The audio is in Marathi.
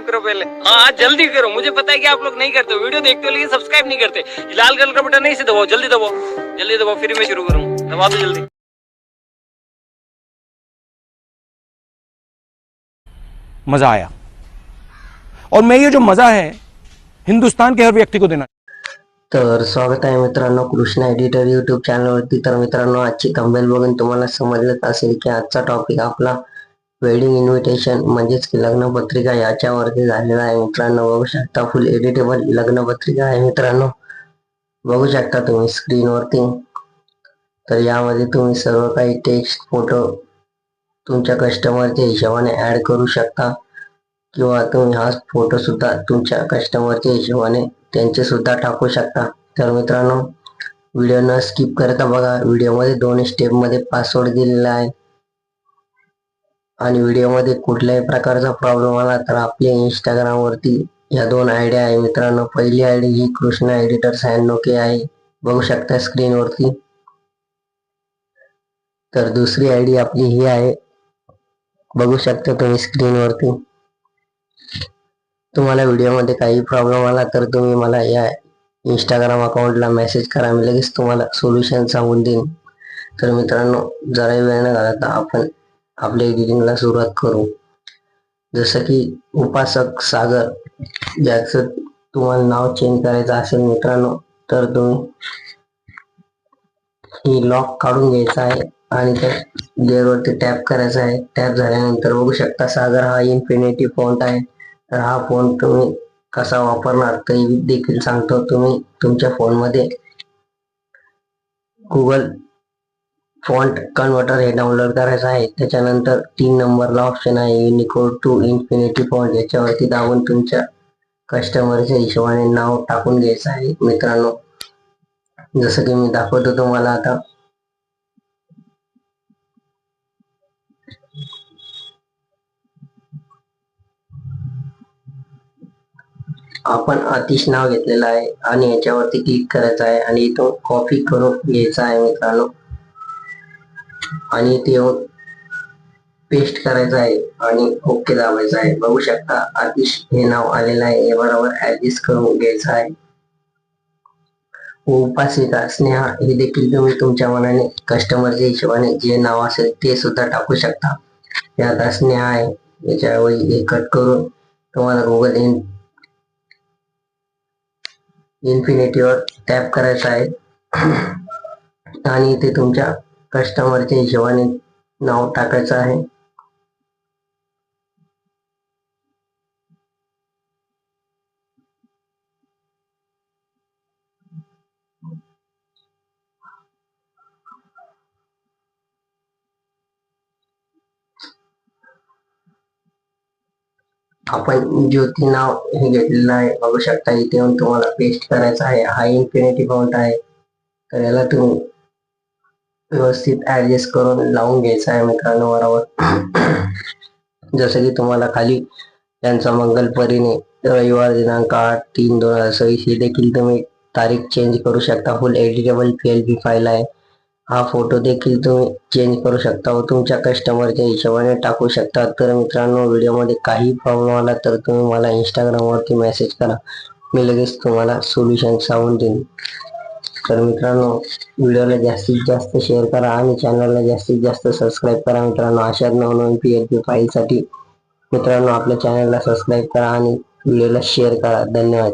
करो पहले। हाँ जल्दी करो, मुझे पता है कि आप लोग नहीं करते, वीडियो देखते हो लेकिन सब्सक्राइब नहीं करते। लाल कलर का बटन नहीं से दबाओ, जल्दी दबाओ, जल्दी दबाओ, फिर मैं शुरू करूँ, दबा दो जल्दी। मजा आया, और मैं ये जो मजा है हिंदुस्तान के हर व्यक्ति को देना। तर स्वागत आहे मित्रांनो कृष्णा एडिटर यूट्यूब चॅनलवरती। तर मित्रांनो आजची थंबनेल बघून तुम्हाला समजलंच असेल की आजचा टॉपिक आपला वेडिंग इन्व्हिटेशन म्हणजेच की लग्नपत्रिका याच्यावरती झालेला आहे। मित्रांनो बघू शकता फुल एडिटेबल लग्नपत्रिका आहे मित्रांनो, बघू शकता तुम्ही स्क्रीनवरती। तर यामध्ये तुम्ही सर्व काही टेक्स्ट फोटो तुमच्या कस्टमरच्या हिशोबाने ऍड करू शकता, किंवा तुम्ही हा फोटो सुद्धा तुमच्या कस्टमरच्या हिशोबाने त्यांचे सुद्धा टाकू शकता। तर मित्रांनो व्हिडिओ न स्किप करता बघा, व्हिडिओमध्ये 2 स्टेपमध्ये पासवर्ड दिलेला आहे, आणि व्हिडिओमध्ये कुठल्याही प्रकारचा प्रॉब्लेम आला तर आपल्या इंस्टाग्रामवरती या 2 आयडिया आहे मित्रांनो। पहिली आयडी ही कृष्णा एडिटर 96K आहे, बघू शकता स्क्रीनवरती। तर दुसरी आयडी आपली ही आहे, बघू शकता तुम्ही स्क्रीनवरती। तुम्हाला व्हिडिओमध्ये काही प्रॉब्लेम आला तर तुम्ही मला या इंस्टाग्राम अकाउंटला मेसेज करा, मी लगेच तुम्हाला सोल्युशन सांगून देईन। तर मित्रांनो जराही वेळ न घालवता आपण आपल्या एडिटिंगला सुरुवात करू। जसं की उपासक सागर, ज्याचं तुम्हाला नाव चेंज करायचं असेल मित्रांनो, तर तुम्ही ही लॉक काढून घ्यायचा आहे आणि त्या गेअरवरती टॅप करायचा आहे। टॅप झाल्यानंतर बघू शकता सागर हा इन्फिनिटी फॉन्ट आहे। तर हा फॉन्ट तुम्ही कसा वापरणार ते देखील सांगतो। तुम्ही तुमच्या फोनमध्ये गुगल फॉन्ट कन्व्हर्टर हे डाउनलोड करायचं आहे। त्याच्यानंतर 3 नंबरला ऑप्शन आहे युनिकोड टू इन्फिनिटी फॉन्ट, याच्यावरती दाबून तुमच्या कस्टमरच्या हिशोबाने नाव टाकून घ्यायचं आहे मित्रांनो, जसं की मी दाखवतो तुम्हाला आता। आपण आतिश नाव घेतलेलं आहे आणि याच्यावरती क्लिक करायचं आहे आणि इथून कॉपी करून घ्यायचा आहे मित्रांनो, आणि इथे येऊन पेस्ट करायचं आहे आणि ओके दाबायचं आहे। बघू शकता आतिश हे नाव आलेलं आहे, हे बरोबर ऍडजस्ट करून घ्यायचं आहे। उपासिका स्नेहा हे देखील तुम्ही तुमच्या मनाने कस्टमरच्या हिशोबाने जे नाव असेल ते सुद्धा टाकू शकता। हे आता स्नेहा आहे, याच्याऐवजी हे कट करून तुम्हाला गुगल इन्फिनिटीवर टॅप करायचं आहे आणि इथे तुमच्या कस्टमरच्या हिशोबाने नाव टाकायचं आहे। आपण ज्योती नाव हे घेतलेलं आहे, बघू शकता इथे येऊन तुम्हाला पेस्ट करायचं आहे। हा इन्फिनिटी फॉन्ट आहे, तर याला तुम्ही व्यवस्थित ऍडजस्ट करून लावून घ्यायचं आहे मित्रांनो बरोबर। जसं की तुम्हाला खाली त्यांचा मंगलपरीने रविवार दिनांक 8/3/2026 ही देखील तुम्ही तारीख चेंज करू शकता। फुल एडिटेबल PLP फाईल आहे। हा फोटो देखील तुम्ही चेंज करू शकता व तुमच्या कस्टमरच्या हिशोबाने टाकू शकता। तर मित्रांनो व्हिडिओमध्ये काही प्रॉब्लेम आला तर तुम्ही मला इंस्टाग्रामवरती मेसेज करा, मी लगेच तुम्हाला सोल्युशन सांगून देईन। तर मित्रांनो व्हिडिओला जास्तीत जास्त शेअर करा आणि चॅनलला जास्तीत जास्त सबस्क्राईब करा मित्रांनो। अशाच नवनवीन PLP फाईलसाठी मित्रांनो आपल्या चॅनलला सबस्क्राईब करा आणि व्हिडिओला शेअर करा। धन्यवाद।